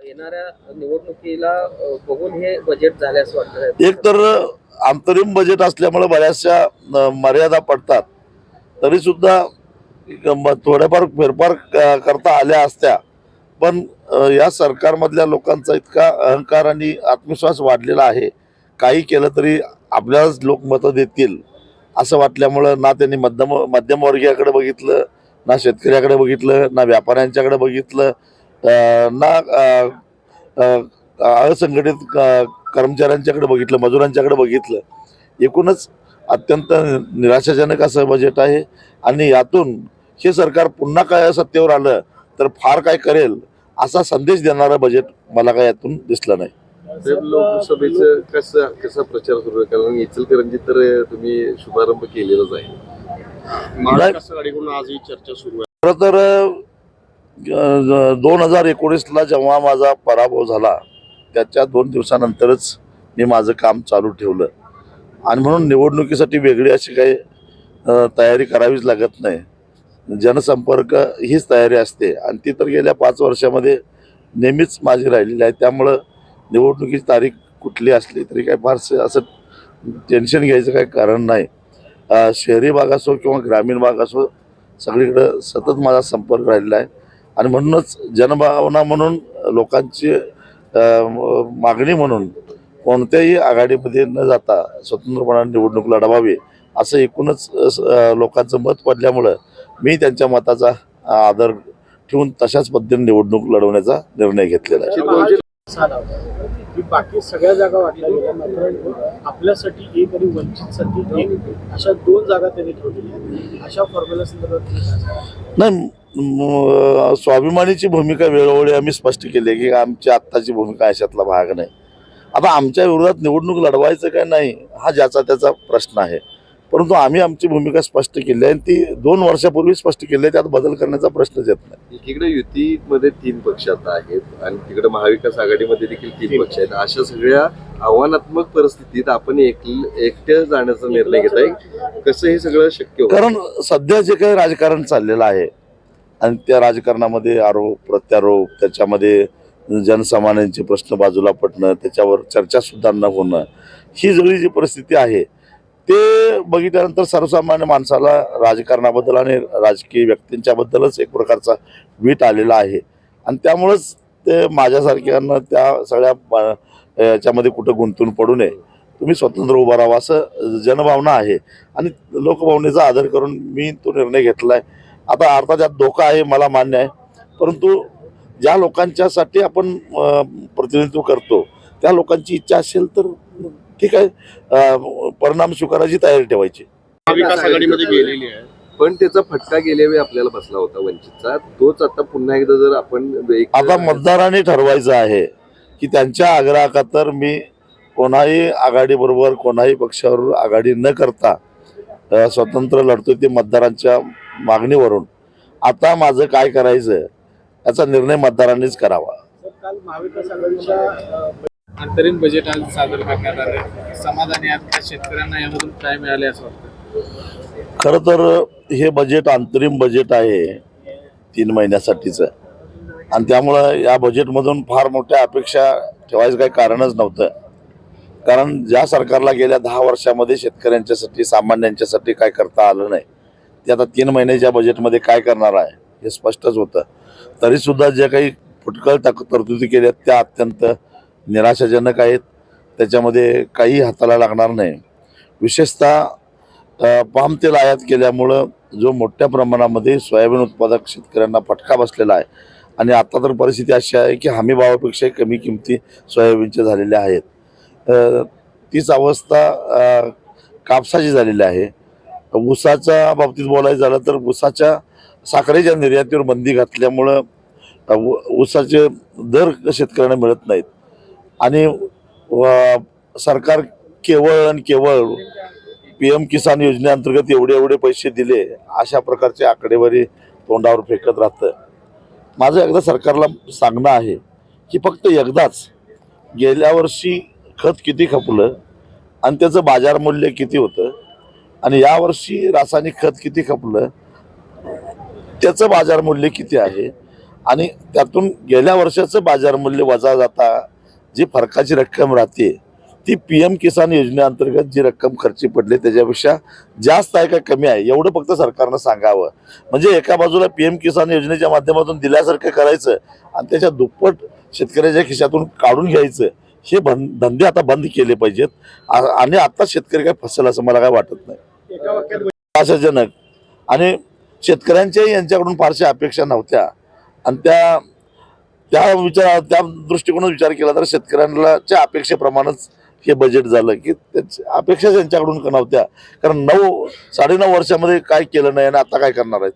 येणाऱ्या निवडणुकीला बघून हे बजेट झाले असं वाटतं. एक तर अंतरिम बजेट असल्यामुळे बऱ्याचशा मर्यादा पडतात, तरी सुद्धा थोड्याफार फेरफार करता आल्या असत्या, पण या सरकारमधल्या लोकांचा इतका अहंकार आणि आत्मविश्वास वाढलेला आहे, काही केलं तरी आपल्यालाच लोक मतं देतील असं वाटल्यामुळं ना त्यांनी मध्यमवर्गीयाकडे बघितलं, ना शेतकऱ्याकडे बघितलं, ना व्यापाऱ्यांच्याकडे बघितलं, ना असंघटित कर्मचाऱ्यांच्याकडे बघितलं, मजुरांच्याकडे बघितलं. एकूणच अत्यंत निराशाजनक असं बजेट आहे आणि यातून हे सरकार पुन्हा काय सत्तेवर आलं तर फार काय करेल असा संदेश देणारं बजेट मला काय यातून दिसलं नाही. लोकसभेचं कसा प्रचार सुरू आहे? कारण इचलकरंजीत तर तुम्ही शुभारंभ केलेलाच आहे. महाविकास आघाडीकडून आज ही चर्चा सुरू आहे. खरं तर 2019ला जेव्हा माझा पराभव झाला त्याच्या 2 दिवसानंतरच मी माझं काम चालू ठेवलं आणि म्हणून निवडणुकीसाठी वेगळी अशी काही तयारी करावीच लागत नाही. जनसंपर्क हीच तयारी असते आणि ती तर गेल्या 5 वर्षामध्ये नेहमीच माझी राहिलेली आहे. त्यामुळं निवडणुकीची तारीख कुठली असली तरी काही फारसं असं टेन्शन घ्यायचं काही कारण नाही. शहरी भाग असो किंवा ग्रामीण भाग असो, सगळीकडं सतत माझा संपर्क राहिलेला आहे आणि म्हणूनच जनभावना म्हणून लोकांची मागणी म्हणून कोणत्याही आघाडीमध्ये न जाता स्वतंत्रपणाने निवडणूक लढवावी असं एकूणच लोकांचं मत पडल्यामुळं मी त्यांच्या मताचा आदर ठेवून तशाच पद्धतीने निवडणूक लढवण्याचा निर्णय घेतलेला आहे. बाकी सगळ्या जागा वाटल्या गेल्या, मात्र आपल्यासाठी एक आणि वंचितसाठी एक अशा 2 जागा त्यांनी ठेवलेल्या. अशा फॉर्म्युला संदर्भात नाही, स्वाभिमानीची भूमिका वेळोवेळी आम्ही स्पष्ट केली आहे की आमची आत्ताची भूमिका अशातला भाग नाही. आता आमच्या विरोधात निवडणूक लढवायचं काय नाही हा ज्याचा त्याचा प्रश्न आहे, परंतु आम्ही आमची भूमिका स्पष्ट केली आहे आणि ती 2 वर्षापूर्वी स्पष्ट केली आहे. त्यात बदल करण्याचा प्रश्नच येत नाही. एकीकडे युतीमध्ये 3 पक्ष आता आहेत आणि तिकडे महाविकास आघाडीमध्ये देखील 3 पक्ष आहेत. अशा सगळ्या आव्हानात्मक परिस्थितीत आपण एकट्या जाण्याचा निर्णय घेत आहे. कसं हे सगळं शक्य होतं? कारण सध्या जे काही राजकारण चाललेलं आहे आणि त्या राजकारणामध्ये आरोप प्रत्यारोप, त्याच्यामध्ये जनसामान्यांचे प्रश्न बाजूला पडणं, त्याच्यावर चर्चा सुद्धा न होणं, ही सगळी जी परिस्थिती आहे ते बघितल्यानंतर सर्वसामान्य माणसाला राजकारणाबद्दल आणि राजकीय व्यक्तींच्याबद्दलच एक प्रकारचा वीट आलेला आहे आणि त्यामुळंच ते माझ्यासारख्यांना त्या सगळ्या याच्यामध्ये कुठं गुंतून पडू नये, तुम्ही स्वतंत्र उभा राहा असं जनभावना आहे आणि लोकभावनेचा आदर करून मी तो निर्णय घेतला आहे. आता अर्थात त्यात धोका आहे मला मान्य आहे, परंतु ज्या लोकांच्यासाठी आपण प्रतिनिधित्व करतो त्या लोकांची इच्छा असेल तर ठीक आहे, परिणाम स्वीकारायची तयारी ठेवायची. महाविकास आघाडीमध्ये गेलेली आहे, पण त्याचा फटका गेल्या वेळी आपल्याला बसला होता वंचितचा. तोच आता पुन्हा एकदा जर आपण आता मतदारांनी ठरवायचं आहे की त्यांच्या आग्रहाखातर मी कोणाही आघाडीबरोबर कोणाही पक्षावर आघाडी न करता स्वतंत्र लढतोय ते मतदारांच्या मागणीवरून. आता माझं काय करायचं याचा निर्णय मतदारांनीच करावा. काल महाविकास आघाडीच्या अंतरिम बजेट आज सादर करण्यात आले. समाधानी आहेत का? शेतकऱ्यांना यामधून काय मिळाले असं वाटतं? खरं तर हे बजेट अंतरिम बजेट आहे 3 महिन्यासाठीचं आणि त्यामुळं या बजेटमधून फार मोठ्या अपेक्षा ठेवायचं काही कारणच नव्हतं. कारण ज्या सरकारला गेल्या 10 वर्षामध्ये शेतकऱ्यांच्यासाठी सामान्यांच्यासाठी काय करता आलं नाही ते आता 3 महिन्याच्या बजेटमध्ये काय करणार आहे हे स्पष्टच होतं. तरीसुद्धा जे काही फुटकळ तरतुदी केल्या त्या अत्यंत निराशाजनक आहेत. त्याच्यामध्ये काही हाताला लागणार नाही. विशेषतः पाम तेल आयात केल्यामुळं जो मोठ्या प्रमाणामध्ये सोयाबीन उत्पादक शेतकऱ्यांना फटका बसलेला आहे आणि आता तर परिस्थिती अशी आहे की हमीभावापेक्षा कमी किमती सोयाबीनच्या झालेल्या आहेत. तीच अवस्था कापसाची झालेली आहे. ऊसाच्या बाबतीत बोलायचं झालं तर ऊसाच्या साखरेच्या निर्यातीवर बंदी घातल्यामुळं ऊसाचे दर शेतकऱ्यांना मिळत नाहीत आणि सरकार केवळ आणि केवळ PM किसान योजनेअंतर्गत एवढे पैसे दिले अशा प्रकारची आकडेवारी तोंडावर फेकत राहतं. माझं एकदा सरकारला सांगणं आहे की फक्त एकदाच गेल्या वर्षी खत किती खपलं आणि त्याचं बाजार मूल्य किती होतं आणि यावर्षी रासायनिक खत किती खपलं त्याचं बाजार मूल्य किती आहे आणि त्यातून गेल्या वर्षाचं बाजार मूल्य वजा जाता जी फरकाची रक्कम राहते ती PM किसान योजनेअंतर्गत जी रक्कम खर्ची पडली त्याच्यापेक्षा जास्त आहे का कमी आहे एवढं फक्त सरकारनं सांगावं. म्हणजे एका बाजूला PM किसान योजनेच्या माध्यमातून दिल्यासारखं करायचं आणि त्याच्या दुप्पट शेतकऱ्याच्या खिशातून काढून घ्यायचं हे धंदे आता बंद केले पाहिजेत. आणि आता शेतकरी काय फसेल असं मला काय वाटत नाही. एका वाक्यात आशाजनक आणि शेतकऱ्यांच्याही यांच्याकडून फारशा अपेक्षा नव्हत्या आणि त्या दृष्टिकोनात विचार केला तर शेतकऱ्यांच्या अपेक्षेप्रमाणेच हे बजेट झालं की अपेक्षा त्यांच्याकडून नव्हत्या. कारण 9-9.5 वर्षामध्ये काय केलं नाही आणि आता काय करणार आहेत.